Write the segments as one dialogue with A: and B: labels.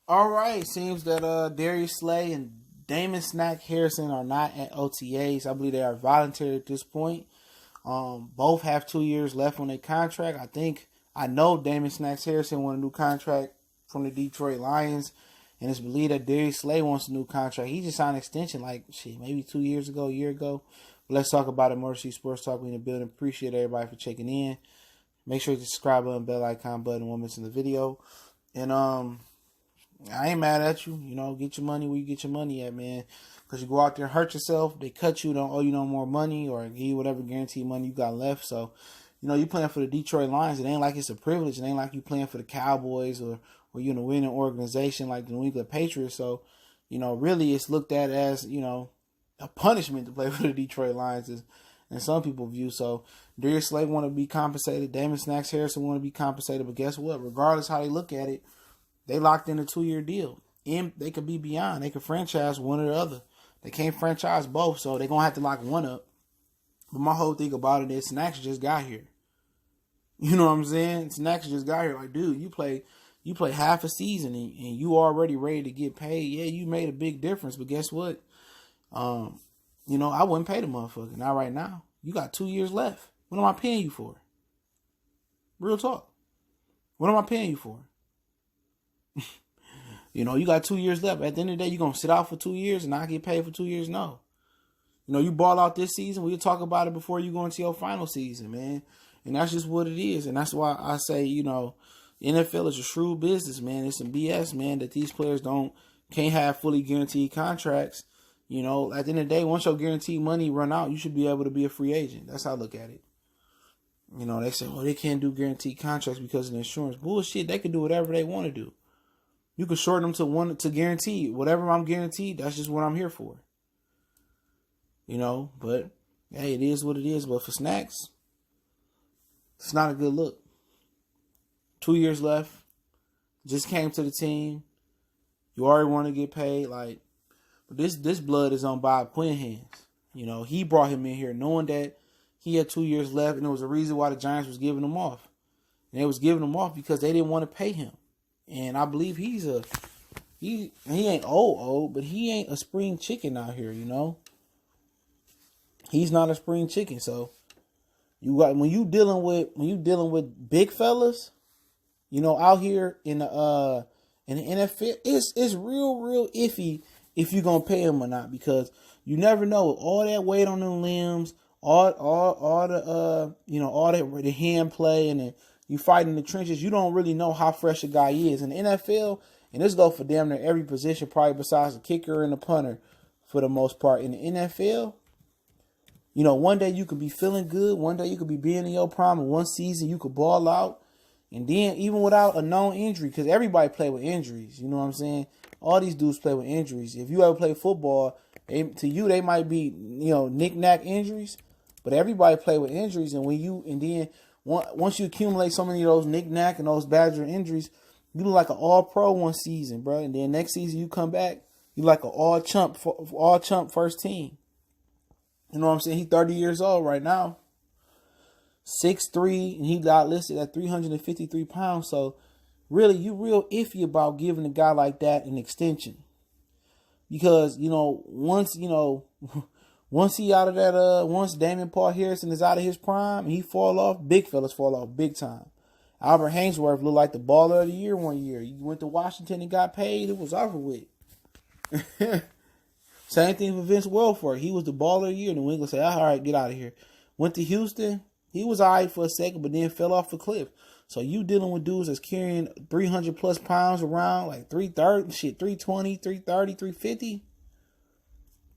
A: All right, seems that Darius Slay and Damon Snack Harrison are not at OTAs. I believe they are voluntary at this point. Both have 2 years left on their contract. I know Damon Snacks Harrison want a new contract from the Detroit Lions, and it's believed that Darius Slay wants a new contract. He just signed an extension maybe 2 years ago, a year ago. But let's talk about it. Motor City Sports Talk. We in the building. Appreciate everybody for checking in. Make sure you subscribe button, bell icon button, won't miss the video. And I ain't mad at you. Get your money where you get your money at, man. Because you go out there and hurt yourself. They cut you, don't owe you no more money or give you whatever guaranteed money you got left. So, you playing for the Detroit Lions. It ain't like it's a privilege. It ain't like you playing for the Cowboys or you in a winning organization like the New England Patriots. So, really it's looked at as, a punishment to play for the Detroit Lions and some people view. So, Darius Slay want to be compensated. Damon Snacks Harrison want to be compensated. But guess what? Regardless how they look at it, they locked in a 2-year deal. And they could be beyond. They could franchise one or the other. They can't franchise both, so they're going to have to lock one up. But my whole thing about it is Snacks just got here. You know what I'm saying? Snacks just got here. Like, dude, you play half a season and you already ready to get paid. Yeah, you made a big difference, but guess what? I wouldn't pay the motherfucker. Not right now. You got 2 years left. What am I paying you for? Real talk. What am I paying you for? You got 2 years left. At the end of the day, you're going to sit out for 2 years and not get paid for 2 years? No. You ball out this season. We'll talk about it before you go into your final season, man. And that's just what it is. And that's why I say, NFL is a shrewd business, man. It's some BS, man, that these players can't have fully guaranteed contracts. At the end of the day, once your guaranteed money run out, you should be able to be a free agent. That's how I look at it. They say, they can't do guaranteed contracts because of the insurance. Bullshit. They can do whatever they want to do. You can shorten them to guaranteed. Whatever I'm guaranteed, that's just what I'm here for. But hey, it is what it is. But for Snacks, it's not a good look. 2 years left. Just came to the team. You already want to get paid. But this blood is on Bob Quinn hands. He brought him in here knowing that he had 2 years left, and there was a reason why the Giants was giving him off. And they was giving him off because they didn't want to pay him. And I believe he ain't old, but he ain't a spring chicken out here, He's not a spring chicken. So when you dealing with big fellas, out here in the NFL, it's real iffy if you're gonna pay him or not, because you never know. All that weight on the limbs, all the hand play, and you fight in the trenches, you don't really know how fresh a guy is. In the NFL, and this goes for damn near every position, probably besides the kicker and the punter, for the most part. In the NFL, one day you could be feeling good, one day you could be being in your prime, and one season you could ball out, and then even without a known injury, because everybody play with injuries, you know what I'm saying? All these dudes play with injuries. If you ever play football, to you they might be, knick-knack injuries, but everybody play with injuries, and once you accumulate so many of those knick-knack and those Badger injuries, you look like an all-pro one season, bro. And then next season you come back, you like an all-chump first team. You know what I'm saying? He's 30 years old right now. 6'3", and he got listed at 353 pounds. So, really, you real iffy about giving a guy like that an extension. Because, once he out of that, once Damon Paul Harrison is out of his prime and he fall off, big fellas fall off big time. Albert Hainsworth looked like the baller of the year one year. He went to Washington and got paid. It was over with. Same thing for Vince Wilfork. He was the baller of the year. New England said, all right, get out of here. Went to Houston. He was all right for a second, but then fell off the cliff. So you dealing with dudes that's carrying 300 plus pounds around, like 320, 330, 350.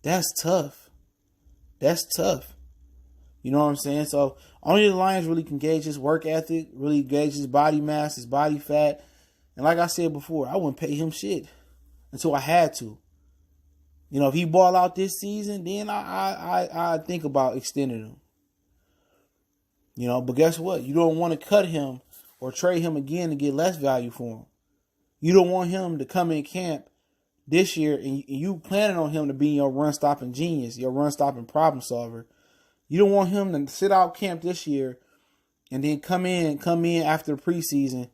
A: That's tough. That's tough. You know what I'm saying? So only the Lions really can gauge his work ethic, really gauge his body mass, his body fat. And like I said before, I wouldn't pay him shit until I had to. If he ball out this season, then I think about extending him. But guess what? You don't want to cut him or trade him again to get less value for him. You don't want him to come in camp this year and you planning on him to be your run-stopping genius, your run-stopping problem solver. You don't want him to sit out camp this year and then come in after the preseason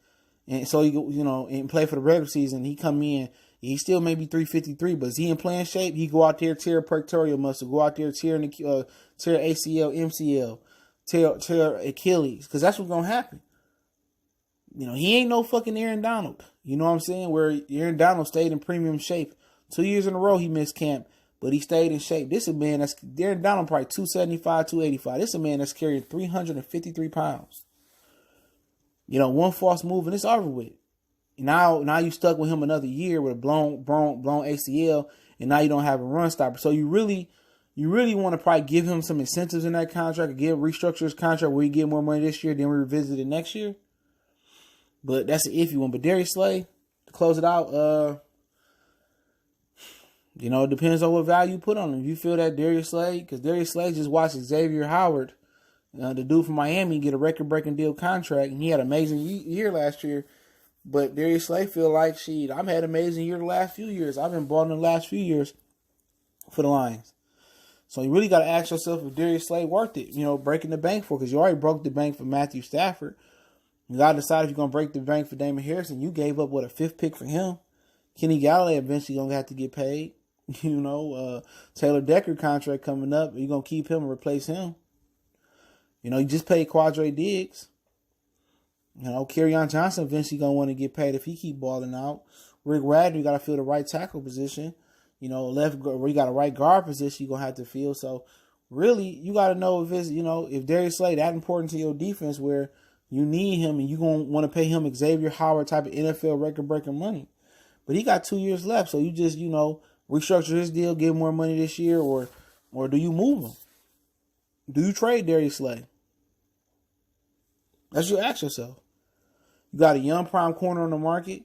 A: and so and play for the regular season. He come in, he still may be 353, but is he in playing shape? He go out there, tear a pectoral muscle, go out there, tear ACL, MCL, tear Achilles, because that's what's gonna happen. He ain't no fucking Aaron Donald. You know what I'm saying? Where Aaron Donald stayed in premium shape 2 years in a row, he missed camp, but he stayed in shape. This is a man that's Aaron Donald probably 275, 285. This is a man that's carrying 353 pounds. One false move and it's over with. Now you stuck with him another year with a blown ACL, and now you don't have a run stopper. So you really want to probably give him some incentives in that contract, or restructure his contract where you get more money this year, then we revisit it next year. But that's an iffy one. But Darius Slay, to close it out, it depends on what value you put on him. If you feel that Darius Slay, because Darius Slay just watched Xavier Howard, the dude from Miami, get a record-breaking deal contract, and he had an amazing year last year. But Darius Slay feel like, I've had an amazing year the last few years. I've been balling the last few years for the Lions. So you really got to ask yourself if Darius Slay worth it, breaking the bank for, because you already broke the bank for Matthew Stafford. You got to decide if you're going to break the bank for Damon Harrison. You gave up, a fifth pick for him. Kenny Galladay eventually going to have to get paid. Taylor Decker contract coming up. You're going to keep him and replace him. You just paid Quadre Diggs. Kerryon Johnson eventually going to want to get paid if he keep balling out. Rick Wagner, you got to fill the right tackle position. Left where you got a right guard position, you're going to have to fill. So, really, you got to know if it's, if Darius Slay that important to your defense where you need him and you're going to want to pay him Xavier Howard type of NFL record-breaking money. But he got 2 years left, so you just, restructure his deal, give him more money this year, or do you move him? Do you trade Darius Slay? That's what you ask yourself. You got a young prime corner on the market.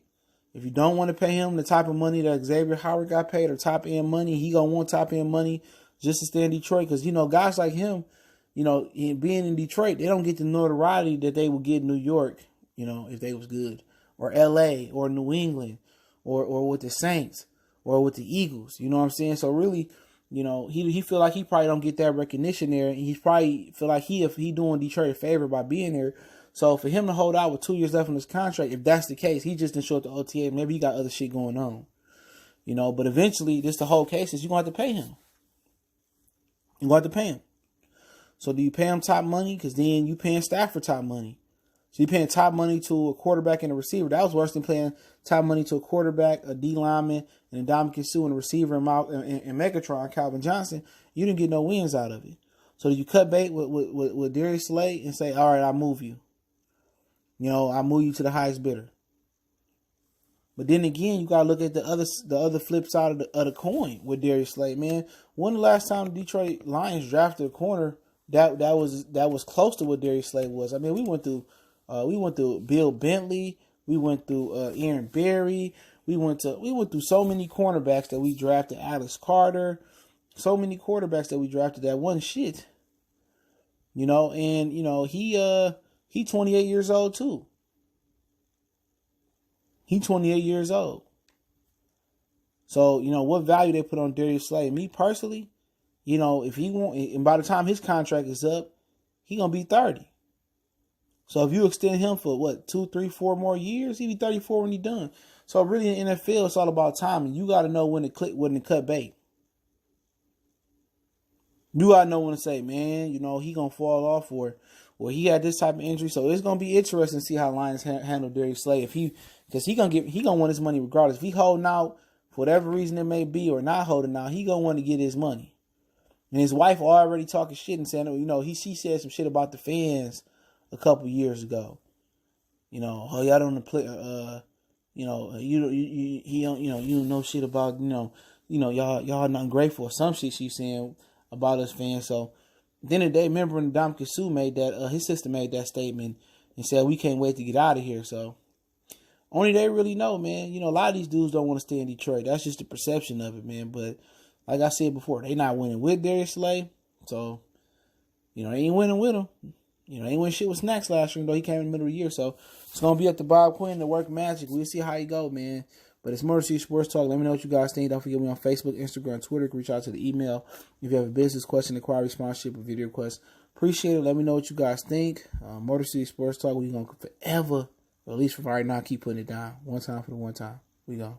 A: If you don't want to pay him the type of money that Xavier Howard got paid or top-end money, he going to want top-end money just to stay in Detroit. Because, guys like him, being in Detroit, they don't get the notoriety that they would get in New York, if they was good. Or L.A. or New England or with the Saints or with the Eagles. You know what I'm saying? So really, he feel like he probably don't get that recognition there. And he probably feel like he doing Detroit a favor by being there. So for him to hold out with 2 years left on his contract, if that's the case, he just didn't show up to OTA. Maybe he got other shit going on. But eventually, this the whole case is you're going to have to pay him. You're going to have to pay him. So do you pay him top money? Because then you paying Stafford top money. So you're paying top money to a quarterback and a receiver. That was worse than paying top money to a quarterback, a D lineman, and a Dominican Sue, and a receiver and Megatron, Calvin Johnson. You didn't get no wins out of it. So do you cut bait with Darius Slay and say, all right, I'll move you. I'll move you to the highest bidder. But then again, you gotta look at the other flip side of the coin with Darius Slay, man. When the last time the Detroit Lions drafted a corner that was close to what Darius Slay was? I mean, we went through Bill Bentley, we went through Aaron Berry, we went through so many cornerbacks that we drafted. Alex Carter, so many quarterbacks that we drafted that wasn't shit. He 28 years old too. He 28 years old. So, what value they put on Darius Slay? Me personally, if he won't, and by the time his contract is up, he gonna be 30. So if you extend him for 2, 3, 4 more years, he be 34 when he done. So really in the NFL, it's all about timing. You gotta know when to click, when to cut bait. You gotta know when to say, man, he gonna fall off, or he had this type of injury. So it's gonna be interesting to see how Lions handle Darius Slay. Because he gonna want his money regardless. If he holding out for whatever reason it may be, or not holding out, he gonna want to get his money. And his wife already talking shit and saying, she said some shit about the fans a couple years ago. Oh, y'all don't play. You don't know shit about. Y'all not grateful or some shit she's saying about us fans. So at the end of the day, remember when Dominican Sue made that, his sister made that statement and said, we can't wait to get out of here. So only they really know, man. A lot of these dudes don't want to stay in Detroit. That's just the perception of it, man. But like I said before, they not winning with Darius Slay. So, they ain't winning with him. They ain't winning shit with Snacks last year, though he came in the middle of the year. So it's going to be up to Bob Quinn to work magic. We'll see how he go, man. But it's Motor City Sports Talk. Let me know what you guys think. Don't forget me on Facebook, Instagram, Twitter. Reach out to the email if you have a business question, inquiry, sponsorship, or video request. Appreciate it. Let me know what you guys think. Motor City Sports Talk. We're going to forever But at least for right now, keep putting it down. One time for the one time. We go.